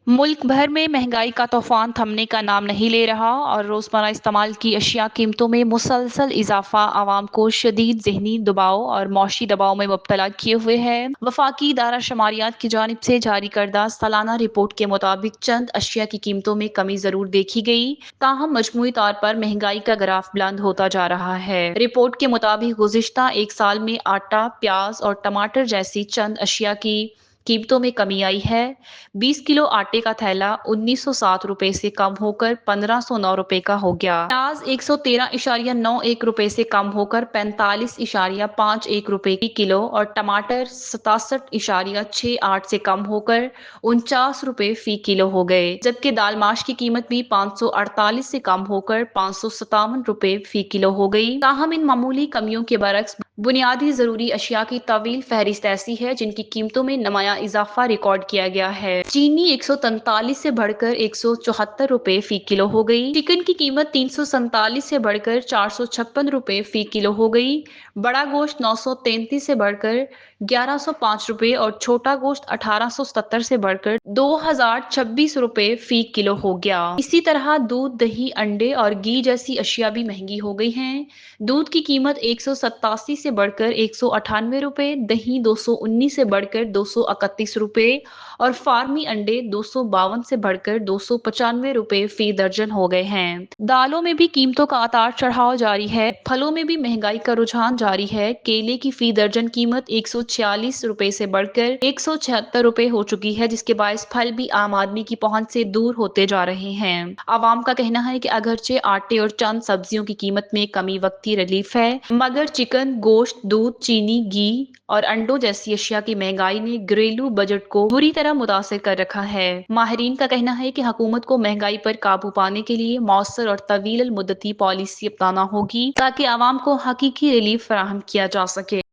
मुल्क भर में महंगाई का तूफान थमने का नाम नहीं ले रहा और रोज़मर्रा इस्तेमाल की अशिया कीमतों में मुसलसल इजाफा आवाम को शदीद ज़हनी दबाव और मौशी दबाव में मुब्तला किए हुए है। वफाकी इदारा शुमारियात की जानिब से जारी करदा सालाना रिपोर्ट के मुताबिक चंद अशिया की कीमतों में कमी जरूर देखी गई, ताहम मजमूई तौर पर महंगाई का ग्राफ बुलंद होता जा रहा है। रिपोर्ट के मुताबिक गुज़िश्ता एक साल में आटा, प्याज और टमाटर जैसी चंद अशिया की कीमतों में कमी आई है। 20 किलो आटे का थैला 1907 रुपए से कम होकर 1509 रुपए का हो गया। प्याज 113.91 रुपए से कम होकर 45.51 रुपए की किलो और टमाटर 67.68 से कम होकर 49 रुपए फी किलो हो गए। जबकि दाल माश की कीमत भी 548 से कम होकर 557 रुपए फी किलो हो गई। ताहम इन मामूली कमियों के बरक्स बुनियादी जरूरी अशिया की तवील फहरिस्त ऐसी है जिनकी कीमतों में नमाया इजाफा रिकॉर्ड किया गया है। चीनी 143 से बढ़कर 174 रुपए फी किलो हो गई। चिकन की कीमत 347 से बढ़कर 456 रुपए फी किलो हो गई। बड़ा गोश्त 933 से बढ़कर 1105 रुपए और छोटा गोश्त 1870 से बढ़कर 2026 रुपए फी किलो हो गया। इसी तरह दूध, दही, अंडे और घी जैसी अशिया भी महंगी हो गई हैं। दूध की कीमत 187 से बढ़कर 198 रुपए, दही 219 से बढ़कर 231 रुपए और फार्मी अंडे 252 से बढ़कर 295 रुपए फी दर्जन हो गए हैं। दालों में भी कीमतों का उतार चढ़ाव जारी है। फलों में भी महंगाई का रुझान जारी है। केले की फी दर्जन कीमत 146 रुपए से बढ़कर 176 रुपए हो चुकी है, जिसके बायस फल भी आम आदमी की पहुंच से दूर होते जा रहे हैं। आवाम का कहना है कि अगरचे आटे और चंद सब्जियों की कीमत में कमी वक्ती रिलीफ है, मगर चिकन, गोश्त, दूध, चीनी, घी और अंडों जैसी अशिया की महंगाई ने घरेलू बजट को बुरी तरह मुतासिर कर रखा है। माहिरीन का कहना है कि हुकूमत को महंगाई पर काबू पाने के लिए मौसर और तवील मुद्दती पॉलिसी अपनाना होगी ताकि आवाम को हकीकी रिलीफ फराहम किया जा सके।